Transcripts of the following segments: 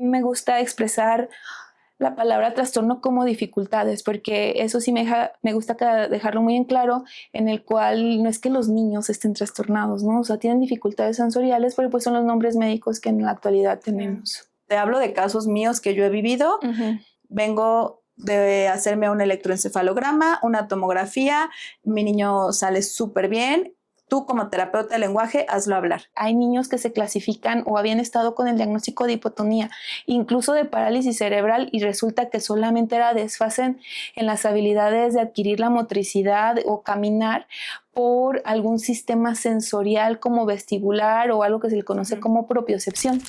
Me gusta expresar la palabra trastorno como dificultades, porque eso sí me gusta dejarlo muy en claro, en el cual no es que los niños estén trastornados, ¿no? O sea, tienen dificultades sensoriales, pero pues son los nombres médicos que en la actualidad tenemos. Te hablo de casos míos que yo he vivido. Vengo de hacerme un electroencefalograma, una tomografía, mi niño sale súper bien. Tú como terapeuta de lenguaje, hazlo hablar. Hay niños que se clasifican o habían estado con el diagnóstico de hipotonía, incluso de parálisis cerebral, y resulta que solamente era desfase en las habilidades de adquirir la motricidad o caminar por algún sistema sensorial como vestibular o algo que se le conoce como propiocepción.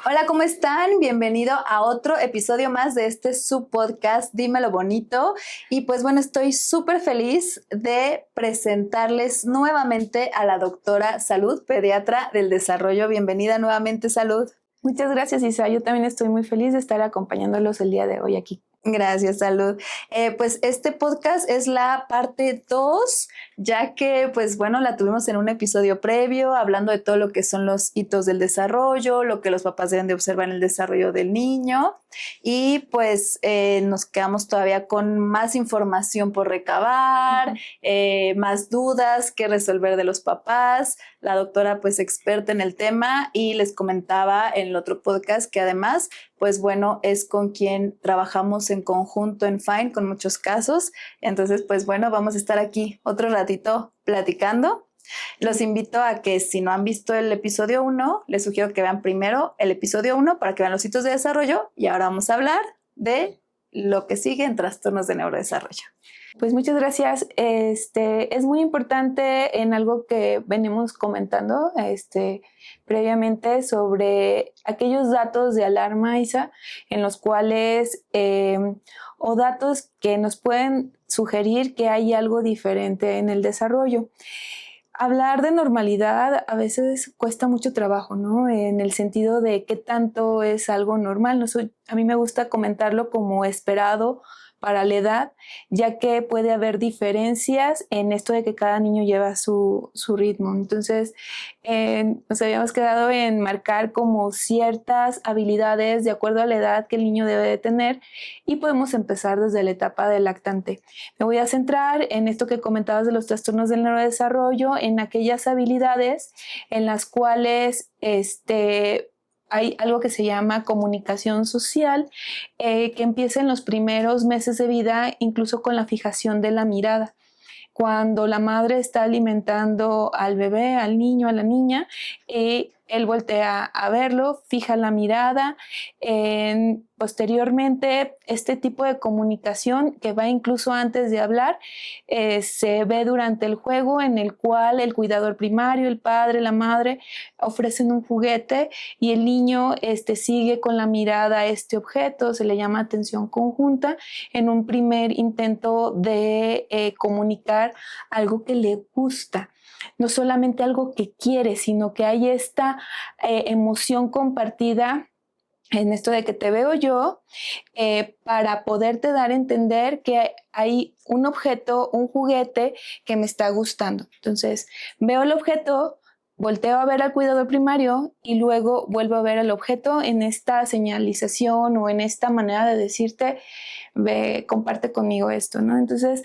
Hola, ¿cómo están? Bienvenido a otro episodio más de este subpodcast Dímelo Bonito. Y pues bueno, estoy súper feliz de presentarles nuevamente a la doctora Salud, pediatra del desarrollo. Bienvenida nuevamente, Salud. Muchas gracias, Isa. Yo también estoy muy feliz de estar acompañándolos el día de hoy aquí. Gracias, Salud. Pues este podcast es la parte 2, ya que pues bueno, la tuvimos en un episodio previo hablando de todo lo que son los hitos del desarrollo, lo que los papás deben de observar en el desarrollo del niño, y pues nos quedamos todavía con más información por recabar, más dudas que resolver de los papás. La doctora pues experta en el tema, y les comentaba en el otro podcast que además pues bueno, es con quien trabajamos en conjunto en Fine con muchos casos. Entonces, pues bueno, vamos a estar aquí otro ratito platicando. Los invito a que si no han visto el episodio 1, les sugiero que vean primero el episodio 1 para que vean los hitos de desarrollo, y ahora vamos a hablar de lo que sigue en trastornos de neurodesarrollo. Pues muchas gracias. Es muy importante en algo que venimos comentando previamente sobre aquellos datos de alarma, Isa, en los cuales o datos que nos pueden sugerir que hay algo diferente en el desarrollo. Hablar de normalidad a veces cuesta mucho trabajo, ¿no? En el sentido de qué tanto es algo normal. A mí me gusta comentarlo como esperado para la edad, ya que puede haber diferencias en esto de que cada niño lleva su ritmo. Entonces, nos habíamos quedado en marcar como ciertas habilidades de acuerdo a la edad que el niño debe de tener, y podemos empezar desde la etapa del lactante. Me voy a centrar en esto que comentabas de los trastornos del neurodesarrollo, en aquellas habilidades en las cuales hay algo que se llama comunicación social, que empieza en los primeros meses de vida, incluso con la fijación de la mirada. Cuando la madre está alimentando al bebé, al niño, a la niña, él voltea a verlo, fija la mirada. Posteriormente, este tipo de comunicación, que va incluso antes de hablar, se ve durante el juego, en el cual el cuidador primario, el padre, la madre, ofrecen un juguete y el niño sigue con la mirada a este objeto. Se le llama atención conjunta, en un primer intento de comunicar algo que le gusta. No solamente algo que quiere, sino que hay esta emoción compartida en esto de que te veo yo, para poderte dar a entender que hay un objeto, un juguete que me está gustando. Entonces, veo el objeto, volteo a ver al cuidador primario y luego vuelvo a ver el objeto en esta señalización o en esta manera de decirte, ve, comparte conmigo esto, ¿no? Entonces,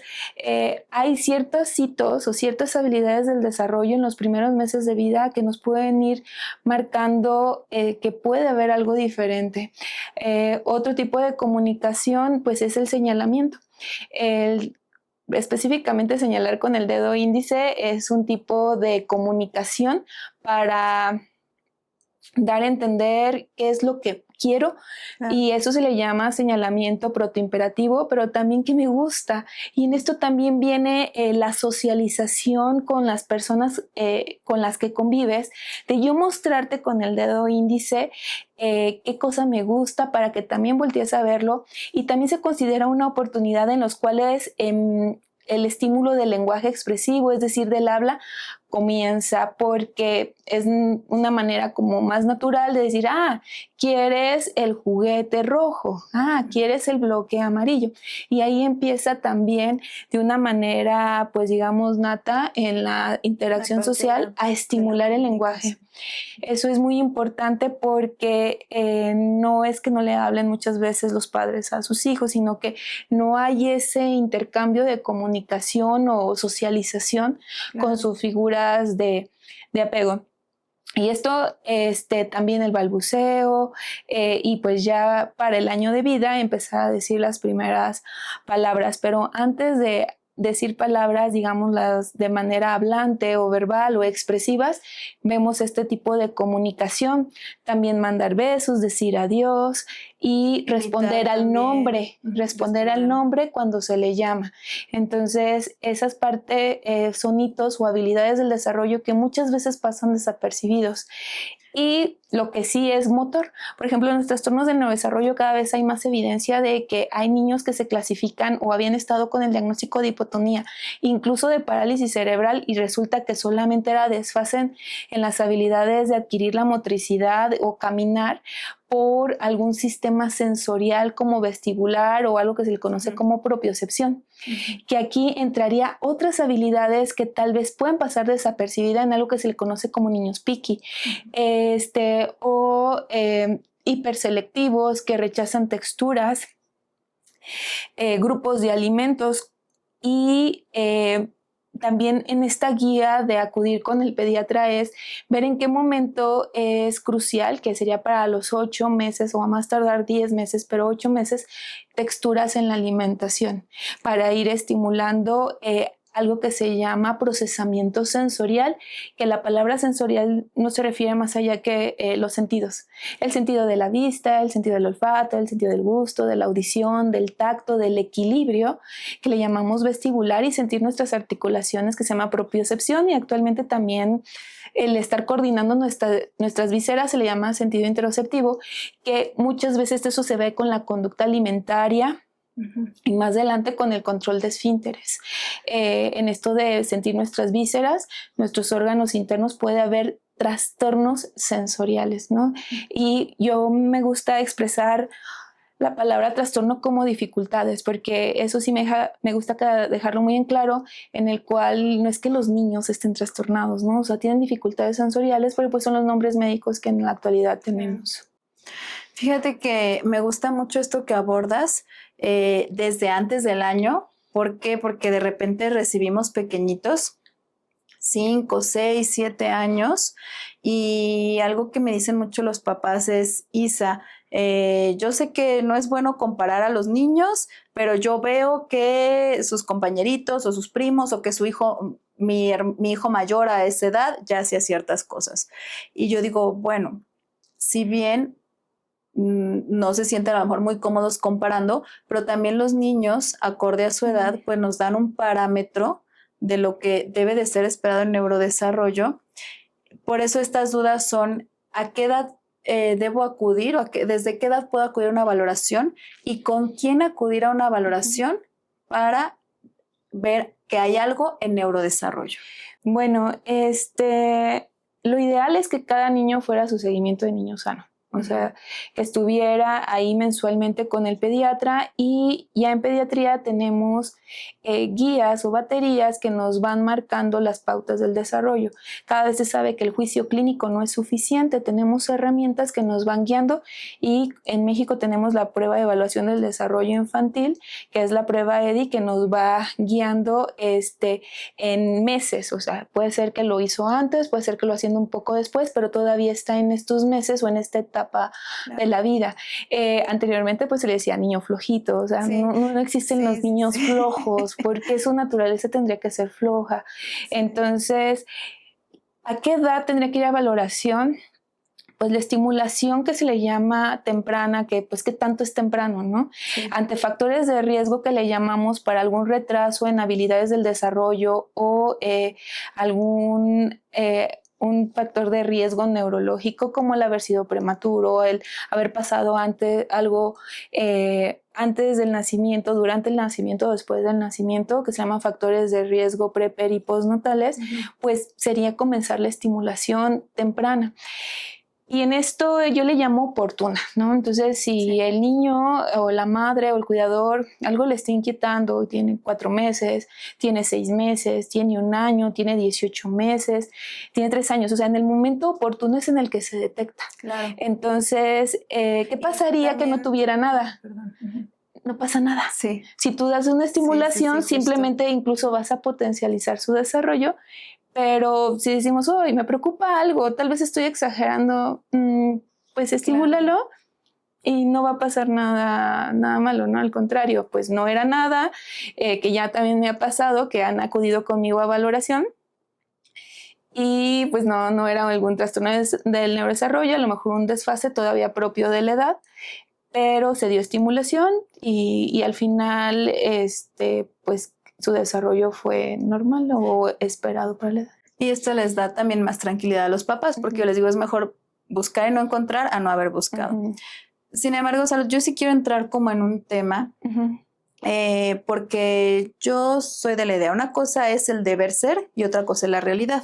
hay ciertos hitos o ciertas habilidades del desarrollo en los primeros meses de vida que nos pueden ir marcando que puede haber algo diferente. Otro tipo de comunicación, pues, es el señalamiento. Específicamente señalar con el dedo índice es un tipo de comunicación para dar a entender qué es lo que quiero, y eso se le llama señalamiento protoimperativo, pero también que me gusta. Y en esto también viene la socialización con las personas con las que convives, de yo mostrarte con el dedo índice qué cosa me gusta para que también voltees a verlo. Y también se considera una oportunidad en los cuales el estímulo del lenguaje expresivo, es decir, del habla, comienza porque es una manera como más natural de decir, quieres el juguete rojo, quieres el bloque amarillo. Y ahí empieza también de una manera, pues digamos, nata en la interacción social a estimular el lenguaje. Eso es muy importante porque no es que no le hablen muchas veces los padres a sus hijos, sino que no hay ese intercambio de comunicación o socialización con sus figuras de apego. Y esto, también el balbuceo, y pues ya para el año de vida empezar a decir las primeras palabras, pero antes de decir palabras, digámoslas de manera hablante o verbal o expresivas, vemos este tipo de comunicación. También mandar besos, decir adiós y responder al nombre, responder al nombre cuando se le llama. Entonces, esas partes son hitos o habilidades del desarrollo que muchas veces pasan desapercibidos. Y lo que sí es motor. Por ejemplo, en los trastornos del neurodesarrollo cada vez hay más evidencia de que hay niños que se clasifican o habían estado con el diagnóstico de hipotonía, incluso de parálisis cerebral, y resulta que solamente era desfase en las habilidades de adquirir la motricidad o caminar por algún sistema sensorial como vestibular o algo que se le conoce como propiocepción, que aquí entraría otras habilidades que tal vez puedan pasar desapercibidas en algo que se le conoce como niños picky, o hiperselectivos que rechazan texturas, grupos de alimentos y también en esta guía de acudir con el pediatra es ver en qué momento es crucial, que sería para los 8 meses o a más tardar 10 meses, pero 8 meses, texturas en la alimentación para ir estimulando algo que se llama procesamiento sensorial, que la palabra sensorial no se refiere más allá que los sentidos. El sentido de la vista, el sentido del olfato, el sentido del gusto, de la audición, del tacto, del equilibrio, que le llamamos vestibular, y sentir nuestras articulaciones, que se llama propiocepción, y actualmente también el estar coordinando nuestras vísceras se le llama sentido interoceptivo, que muchas veces eso se ve con la conducta alimentaria, y más adelante con el control de esfínteres. En esto de sentir nuestras vísceras, nuestros órganos internos, puede haber trastornos sensoriales, ¿no? Y yo me gusta expresar la palabra trastorno como dificultades, porque eso sí me gusta dejarlo muy en claro, en el cual no es que los niños estén trastornados, ¿no? O sea, tienen dificultades sensoriales, pero pues son los nombres médicos que en la actualidad tenemos. Fíjate que me gusta mucho esto que abordas desde antes del año. ¿Por qué? Porque de repente recibimos pequeñitos, 5, 6, 7 años, y algo que me dicen mucho los papás es, Isa, yo sé que no es bueno comparar a los niños, pero yo veo que sus compañeritos o sus primos o que su hijo, mi hijo mayor a esa edad ya hacía ciertas cosas. Y yo digo, bueno, si bien no se sienten a lo mejor muy cómodos comparando, pero también los niños, acorde a su edad, pues nos dan un parámetro de lo que debe de ser esperado en neurodesarrollo. Por eso estas dudas son, ¿a qué edad debo acudir o desde qué edad puedo acudir a una valoración y con quién acudir a una valoración para ver que hay algo en neurodesarrollo? Bueno, lo ideal es que cada niño fuera a su seguimiento de niño sano. O sea, que estuviera ahí mensualmente con el pediatra, y ya en pediatría tenemos guías o baterías que nos van marcando las pautas del desarrollo. Cada vez se sabe que el juicio clínico no es suficiente, tenemos herramientas que nos van guiando, y en México tenemos la prueba de evaluación del desarrollo infantil, que es la prueba EDI, que nos va guiando en meses. O sea, puede ser que lo hizo antes, puede ser que lo haciendo un poco después, pero todavía está en estos meses o en esta etapa de la vida. Anteriormente pues se le decía niño flojito, o sea, no existen los niños flojos, porque su naturaleza tendría que ser floja. Entonces, ¿a qué edad tendría que ir a valoración? Pues la estimulación que se le llama temprana, que pues qué tanto es temprano, ¿no? Ante factores de riesgo que le llamamos para algún retraso en habilidades del desarrollo o algún un factor de riesgo neurológico, como el haber sido prematuro, el haber pasado algo antes del nacimiento, durante el nacimiento o después del nacimiento, que se llaman factores de riesgo pre, per y postnatales, pues sería comenzar la estimulación temprana. Y en esto yo le llamo oportuna, ¿no? Entonces, si el niño o la madre o el cuidador algo le está inquietando, tiene 4 meses, tiene 6 meses, tiene 1 año, tiene 18 meses, tiene 3 años, o sea, en el momento oportuno es en el que se detecta. Claro. Entonces, ¿qué pasaría que no tuviera nada? Perdón. No pasa nada. Sí. Si tú das una estimulación, sí, simplemente incluso vas a potencializar su desarrollo. Pero si decimos, hoy me preocupa algo, tal vez estoy exagerando, pues estimúlalo y no va a pasar nada malo, ¿no? Al contrario, pues no era nada, que ya también me ha pasado, que han acudido conmigo a valoración y pues no era algún trastorno del neurodesarrollo, a lo mejor un desfase todavía propio de la edad, pero se dio estimulación y al final, pues su desarrollo fue normal o esperado para la edad. Y esto les da también más tranquilidad a los papás, porque yo les digo, es mejor buscar y no encontrar a no haber buscado. Sin embargo, yo sí quiero entrar como en un tema, porque yo soy de la idea, una cosa es el deber ser y otra cosa es la realidad.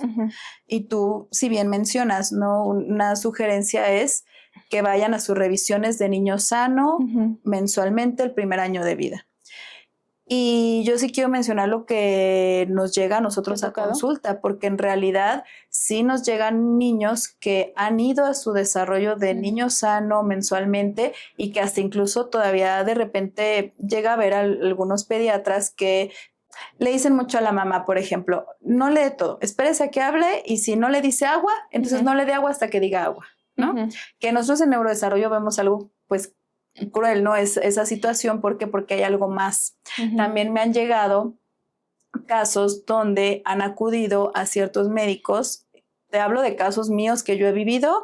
Y tú, si bien mencionas, ¿no? Una sugerencia es que vayan a sus revisiones de niño sano mensualmente el primer año de vida. Y yo sí quiero mencionar lo que nos llega a nosotros a consulta, porque en realidad sí nos llegan niños que han ido a su desarrollo de niño sano mensualmente y que hasta incluso todavía de repente llega a ver a algunos pediatras que le dicen mucho a la mamá, por ejemplo, no le dé todo, espérese a que hable y si no le dice agua, entonces no le dé agua hasta que diga agua, ¿no? Que nosotros en neurodesarrollo vemos algo, pues, cruel, ¿no? Es esa situación, ¿por qué? Porque hay algo más. También me han llegado casos donde han acudido a ciertos médicos, te hablo de casos míos que yo he vivido,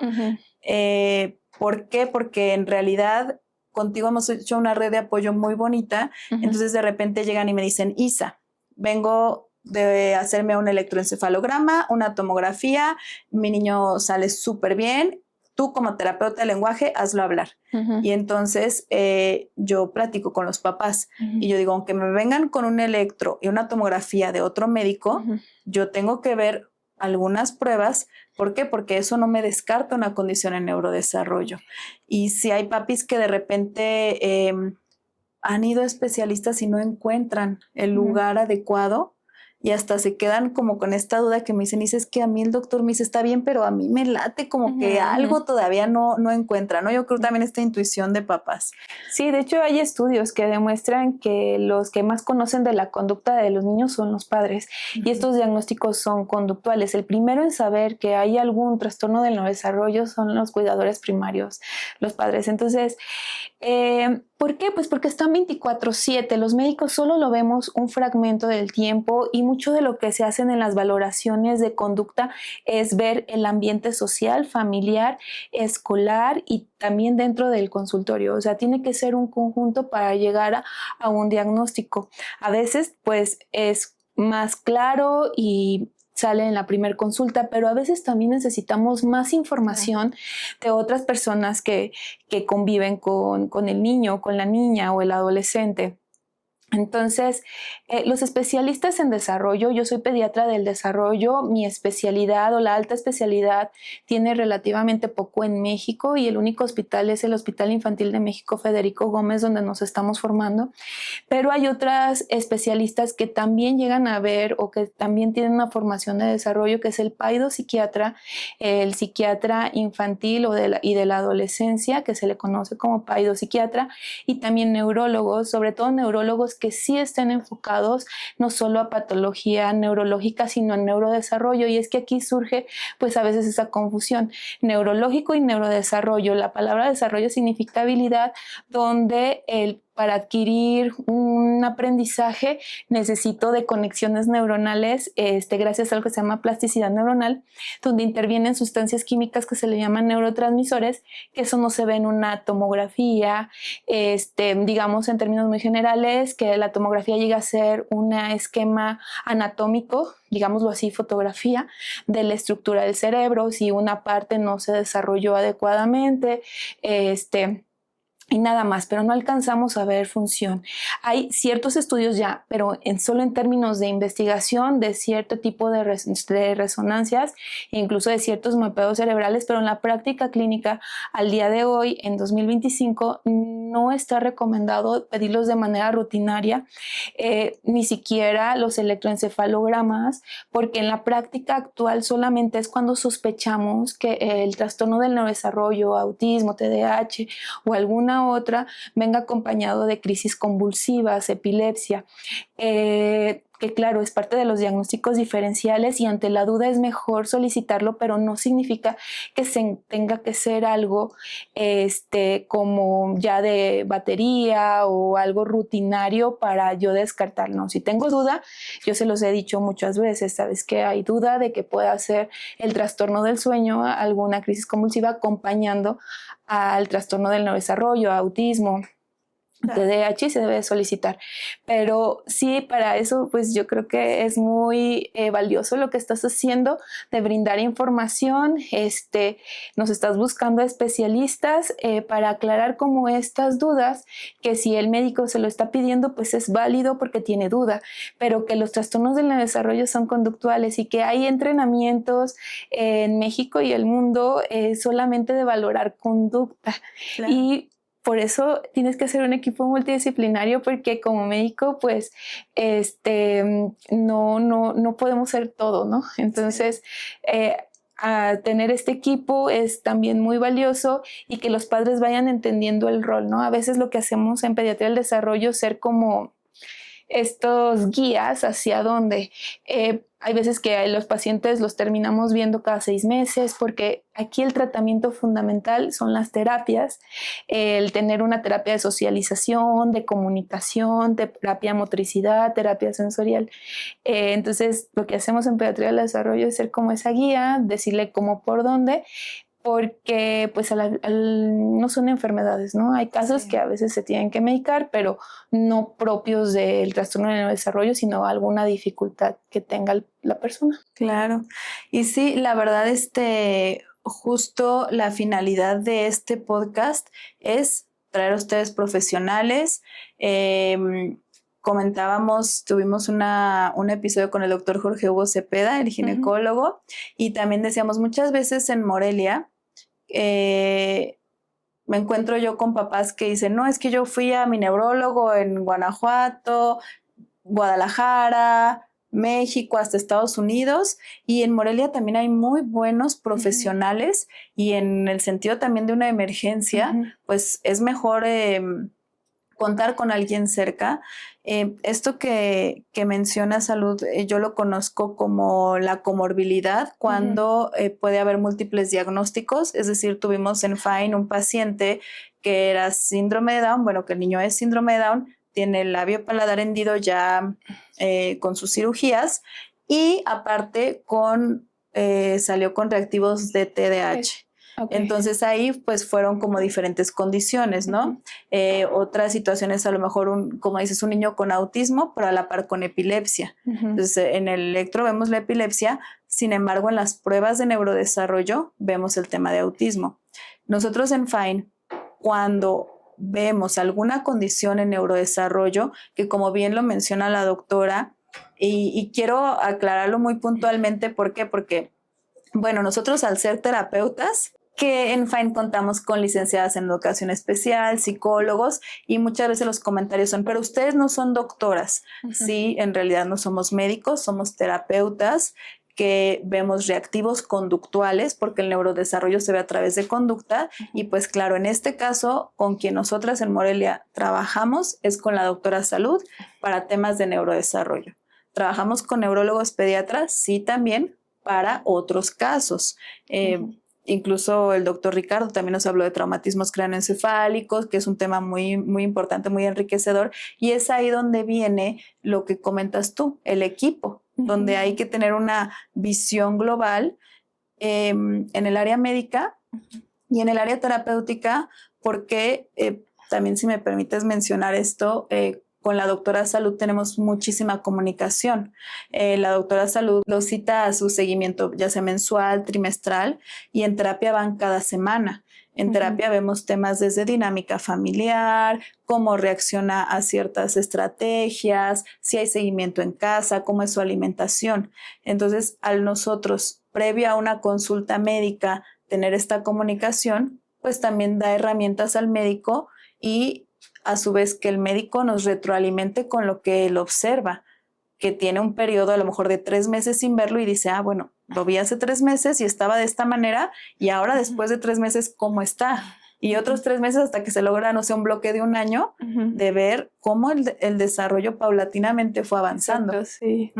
¿por qué? Porque en realidad contigo hemos hecho una red de apoyo muy bonita, entonces de repente llegan y me dicen, Isa, vengo de hacerme un electroencefalograma, una tomografía, mi niño sale súper bien, tú como terapeuta de lenguaje, hazlo hablar. Y entonces yo platico con los papás y yo digo, aunque me vengan con un electro y una tomografía de otro médico, yo tengo que ver algunas pruebas. ¿Por qué? Porque eso no me descarta una condición en neurodesarrollo. Y si hay papis que de repente han ido a especialistas y no encuentran el lugar adecuado, y hasta se quedan como con esta duda que me dicen, es que a mí el doctor me dice, está bien, pero a mí me late como que algo todavía no encuentra, ¿no? Yo creo también esta intuición de papás. Sí, de hecho hay estudios que demuestran que los que más conocen de la conducta de los niños son los padres y estos diagnósticos son conductuales. El primero en saber que hay algún trastorno del neurodesarrollo son los cuidadores primarios, los padres. Entonces, ¿por qué? Pues porque están 24/7. Los médicos solo lo vemos un fragmento del tiempo y mucho de lo que se hacen en las valoraciones de conducta es ver el ambiente social, familiar, escolar y también dentro del consultorio. O sea, tiene que ser un conjunto para llegar a un diagnóstico. A veces, pues, es más claro y sale en la primera consulta, pero a veces también necesitamos más información de otras personas que conviven con el niño, con la niña o el adolescente. Entonces, los especialistas en desarrollo, yo soy pediatra del desarrollo, mi especialidad o la alta especialidad tiene relativamente poco en México y el único hospital es el Hospital Infantil de México Federico Gómez, donde nos estamos formando, pero hay otras especialistas que también llegan a ver o que también tienen una formación de desarrollo, que es el paidopsiquiatra, el psiquiatra infantil y de la adolescencia, que se le conoce como paidopsiquiatra, y también neurólogos, sobre todo neurólogos que sí estén enfocados no solo a patología neurológica, sino en neurodesarrollo. Y es que aquí surge pues a veces esa confusión, neurológico y neurodesarrollo. La palabra desarrollo significa habilidad, donde el para adquirir un aprendizaje necesito de conexiones neuronales, gracias a lo que se llama plasticidad neuronal, donde intervienen sustancias químicas que se le llaman neurotransmisores, que eso no se ve en una tomografía, digamos en términos muy generales, que la tomografía llega a ser un esquema anatómico, digámoslo así, fotografía de la estructura del cerebro, si una parte no se desarrolló adecuadamente, y nada más, pero no alcanzamos a ver función. Hay ciertos estudios ya, pero solo en términos de investigación de cierto tipo de resonancias, incluso de ciertos mapeos cerebrales, pero en la práctica clínica al día de hoy, en 2025, no está recomendado pedirlos de manera rutinaria, ni siquiera los electroencefalogramas, porque en la práctica actual solamente es cuando sospechamos que el trastorno del neurodesarrollo, autismo, TDAH o alguna otra venga acompañado de crisis convulsivas, epilepsia, que claro, es parte de los diagnósticos diferenciales y ante la duda es mejor solicitarlo, pero no significa que tenga que ser algo como ya de batería o algo rutinario para yo descartar. No, si tengo duda, yo se los he dicho muchas veces, sabes que hay duda de que pueda ser el trastorno del sueño, alguna crisis convulsiva acompañando al trastorno del neurodesarrollo, autismo, TDAH, se debe solicitar. Pero sí, para eso pues yo creo que es muy valioso lo que estás haciendo de brindar información. Nos estás buscando especialistas para aclarar como estas dudas, que si el médico se lo está pidiendo pues es válido porque tiene duda, pero que los trastornos del neurodesarrollo son conductuales y que hay entrenamientos en México y el mundo solamente de valorar conducta. Claro. Y por eso tienes que hacer un equipo multidisciplinario, porque como médico, pues, no podemos ser todo, ¿no? Entonces, a tener este equipo es también muy valioso y que los padres vayan entendiendo el rol, ¿no? A veces lo que hacemos en pediatría del desarrollo es ser como estos guías hacia dónde. Hay veces que los pacientes los terminamos viendo cada 6 meses, porque aquí el tratamiento fundamental son las terapias, el tener una terapia de socialización, de comunicación, terapia motricidad, terapia sensorial. Entonces, lo que hacemos en pediatría del desarrollo es ser como esa guía, decirle cómo por dónde, porque pues no son enfermedades, ¿no? Hay casos que a veces se tienen que medicar, pero no propios del trastorno del neurodesarrollo, sino alguna dificultad que tenga la persona. Claro. Y sí, la verdad, justo la finalidad de este podcast es traer a ustedes profesionales. Comentábamos, tuvimos un episodio con el doctor Jorge Hugo Cepeda, el ginecólogo, y también decíamos muchas veces en Morelia, me encuentro yo con papás que dicen, no, es que yo fui a mi neurólogo en Guanajuato, Guadalajara, México, hasta Estados Unidos, y en Morelia también hay muy buenos profesionales, y en el sentido también de una emergencia, pues es mejor contar con alguien cerca. Esto que menciona Salud, yo lo conozco como la comorbilidad, cuando puede haber múltiples diagnósticos. Es decir, tuvimos en FINE un paciente que era síndrome de Down, bueno, que el niño es síndrome de Down, tiene el labio paladar hendido ya con sus cirugías, y aparte salió con reactivos de TDAH. Okay. Entonces ahí pues fueron como diferentes condiciones, ¿no? Otras situaciones, a lo mejor, como dices, un niño con autismo, pero a la par con epilepsia. Entonces en el electro vemos la epilepsia, sin embargo en las pruebas de neurodesarrollo vemos el tema de autismo. Nosotros en FINE, cuando vemos alguna condición en neurodesarrollo, que como bien lo menciona la doctora, y quiero aclararlo muy puntualmente, ¿por qué? Porque, bueno, nosotros al ser terapeutas, que en FINE contamos con licenciadas en educación especial, psicólogos, y muchas veces los comentarios son, pero ustedes no son doctoras. Sí, en realidad no somos médicos, somos terapeutas que vemos reactivos conductuales, porque el neurodesarrollo se ve a través de conducta, y pues claro, en este caso, con quien nosotras en Morelia trabajamos es con la doctora Salud para temas de neurodesarrollo. Trabajamos con neurólogos pediatras, sí, también para otros casos. incluso el doctor Ricardo también nos habló de traumatismos cráneoencefálicos, que es un tema muy, muy importante, muy enriquecedor, y es ahí donde viene lo que comentas tú, el equipo, donde hay que tener una visión global en el área médica y en el área terapéutica, porque también, si me permites mencionar esto, con la doctora Salud tenemos muchísima comunicación. La doctora Salud lo cita a su seguimiento, ya sea mensual, trimestral, y en terapia van cada semana. En terapia vemos temas desde dinámica familiar, cómo reacciona a ciertas estrategias, si hay seguimiento en casa, cómo es su alimentación. Entonces, al nosotros, previo a una consulta médica, tener esta comunicación, pues también da herramientas al médico y a su vez que el médico nos retroalimente con lo que él observa, que tiene un periodo a lo mejor de 3 meses sin verlo y dice, bueno, lo vi hace 3 meses y estaba de esta manera y ahora después de 3 meses, ¿cómo está? Y otros 3 meses hasta que se logra, no sé, un bloque de un año de ver cómo el desarrollo paulatinamente fue avanzando. Exacto, sí.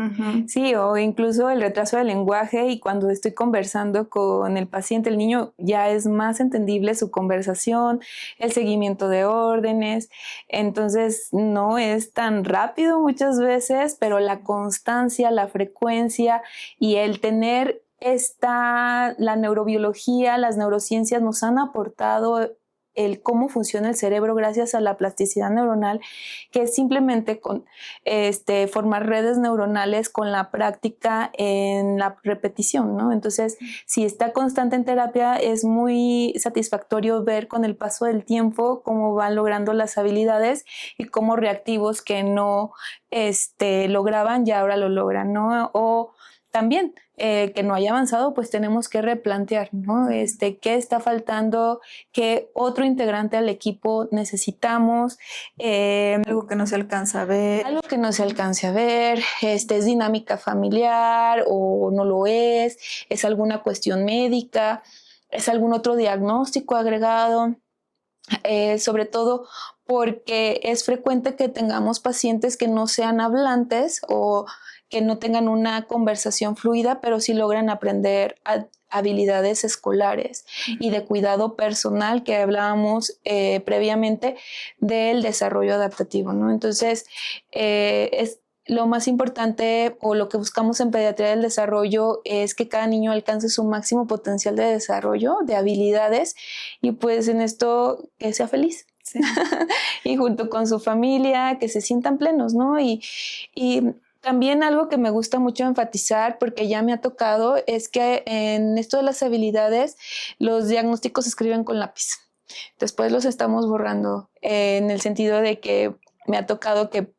Sí, o incluso el retraso del lenguaje, y cuando estoy conversando con el paciente, el niño ya es más entendible su conversación, el seguimiento de órdenes, entonces no es tan rápido muchas veces, pero la constancia, la frecuencia y el tener la neurobiología, las neurociencias nos han aportado el cómo funciona el cerebro gracias a la plasticidad neuronal, que es simplemente con formar redes neuronales con la práctica en la repetición, ¿no? Entonces, si está constante en terapia, es muy satisfactorio ver con el paso del tiempo cómo van logrando las habilidades y cómo reactivos que no lograban ya ahora lo logran, ¿no? O también que no haya avanzado, pues tenemos que replantear, ¿no? ¿Qué está faltando? ¿Qué otro integrante al equipo necesitamos? Algo que no se alcanza a ver. Algo que no se alcance a ver, ¿es dinámica familiar o no lo es? ¿Es alguna cuestión médica? ¿Es algún otro diagnóstico agregado? Sobre todo porque es frecuente que tengamos pacientes que no sean hablantes o que no tengan una conversación fluida, pero sí logran aprender habilidades escolares y de cuidado personal, que hablábamos previamente del desarrollo adaptativo, ¿no? Entonces, es lo más importante, o lo que buscamos en pediatría del desarrollo, es que cada niño alcance su máximo potencial de desarrollo, de habilidades, y pues en esto que sea feliz. Sí. Y junto con su familia, que se sientan plenos, ¿no? Y también algo que me gusta mucho enfatizar, porque ya me ha tocado, es que en esto de las habilidades, los diagnósticos se escriben con lápiz. Después los estamos borrando, en el sentido de que me ha tocado que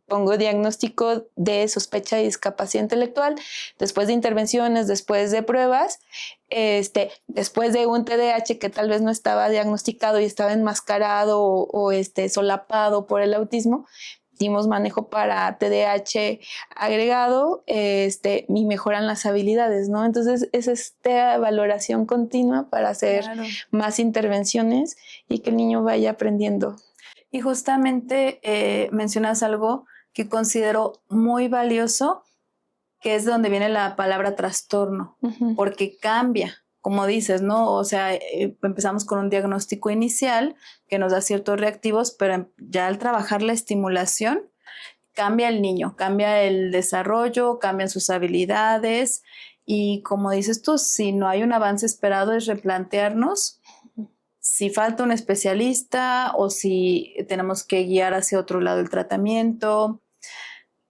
pongo diagnóstico de sospecha de discapacidad intelectual, después de intervenciones, después de pruebas, después de un TDAH que tal vez no estaba diagnosticado y estaba enmascarado o solapado por el autismo. Dimos manejo para TDAH agregado, y mejoran las habilidades, ¿no? Entonces es esta valoración continua para hacer más intervenciones y que el niño vaya aprendiendo. Y justamente mencionas algo que considero muy valioso, que es donde viene la palabra trastorno, porque cambia, como dices, ¿no? O sea, empezamos con un diagnóstico inicial que nos da ciertos reactivos, pero ya al trabajar la estimulación, cambia el niño, cambia el desarrollo, cambian sus habilidades, y como dices tú, si no hay un avance esperado, es replantearnos si falta un especialista o si tenemos que guiar hacia otro lado el tratamiento.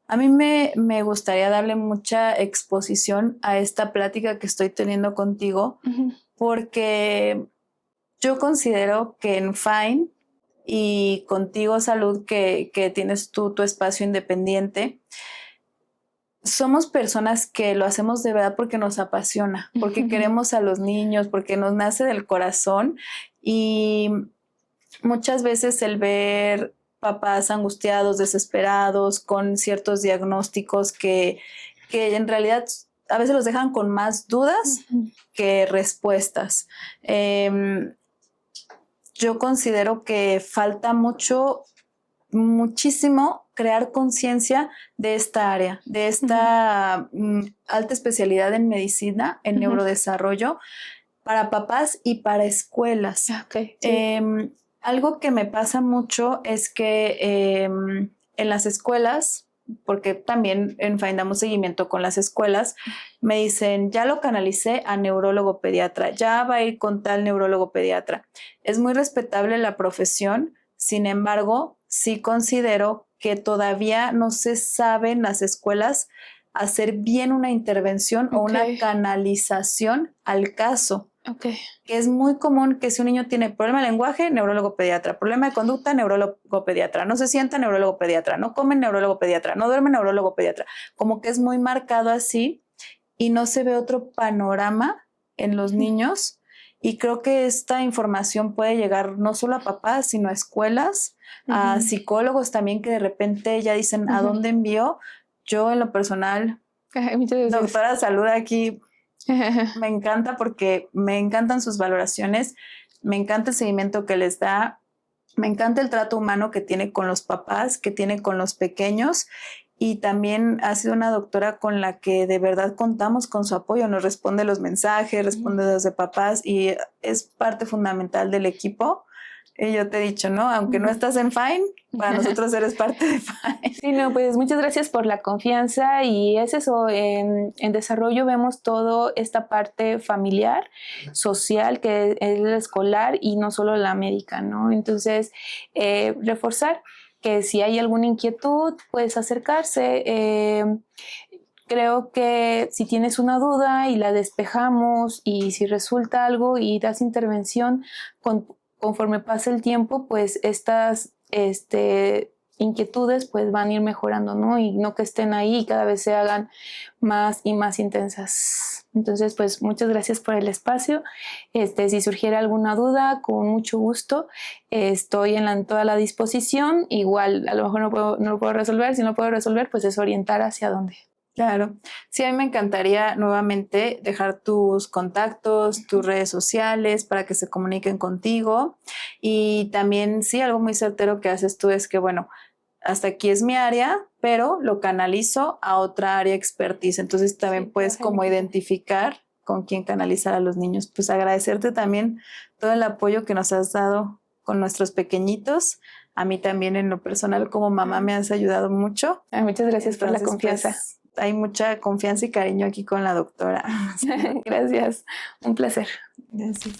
A mí me gustaría darle mucha exposición a esta plática que estoy teniendo contigo, porque yo considero que en Fine y contigo, Salud, que tienes tú tu espacio independiente, somos personas que lo hacemos de verdad porque nos apasiona, porque queremos a los niños, porque nos nace del corazón, y muchas veces el ver papás angustiados, desesperados, con ciertos diagnósticos que en realidad a veces los dejan con más dudas que respuestas. Yo considero que falta muchísimo crear conciencia de esta área, de esta alta especialidad en medicina, en neurodesarrollo, para papás y para escuelas. Okay, sí. Algo que me pasa mucho es que en las escuelas, porque también en FINE damos seguimiento con las escuelas, me dicen, ya lo canalicé a neurólogo pediatra, ya va a ir con tal neurólogo pediatra. Es muy respetable la profesión, sin embargo, sí considero que todavía no se sabe en las escuelas hacer bien una intervención o una canalización al caso. Okay. Que es muy común que si un niño tiene problema de lenguaje, neurólogo pediatra, problema de conducta, neurólogo pediatra, no se sienta, neurólogo pediatra, no come, neurólogo pediatra, no duerme, neurólogo pediatra. Como que es muy marcado así y no se ve otro panorama en los niños. Y creo que esta información puede llegar no solo a papás, sino a escuelas, a psicólogos también que de repente ya dicen, ¿a dónde envío? Yo en lo personal, doctora Salud aquí, me encanta porque me encantan sus valoraciones, me encanta el seguimiento que les da, me encanta el trato humano que tiene con los papás, que tiene con los pequeños y también ha sido una doctora con la que de verdad contamos con su apoyo, nos responde los mensajes, responde los de papás y es parte fundamental del equipo. Y yo te he dicho, ¿no? Aunque no estás en FINE, para nosotros eres parte de FINE. Sí, no, pues muchas gracias por la confianza y es eso, en desarrollo vemos toda esta parte familiar, social, que es la escolar y no solo la médica, ¿no? Entonces, reforzar que si hay alguna inquietud, puedes acercarse. Creo que si tienes una duda y la despejamos y si resulta algo y das intervención conforme pasa el tiempo, pues estas inquietudes pues van a ir mejorando, ¿no? Y no que estén ahí y cada vez se hagan más y más intensas. Entonces, pues muchas gracias por el espacio. Si surgiera alguna duda, con mucho gusto, estoy en toda la disposición. Igual, a lo mejor no lo puedo resolver. Si no puedo resolver, pues es orientar hacia dónde. Claro. Sí, a mí me encantaría nuevamente dejar tus contactos, tus redes sociales para que se comuniquen contigo. Y también, sí, algo muy certero que haces tú es que, bueno, hasta aquí es mi área, pero lo canalizo a otra área expertise. Entonces también puedes como identificar con quién canalizar a los niños. Pues agradecerte también todo el apoyo que nos has dado con nuestros pequeñitos. A mí también en lo personal como mamá me has ayudado mucho. Muchas gracias por la confianza. Pues, hay mucha confianza y cariño aquí con la doctora. Gracias, un placer. Gracias.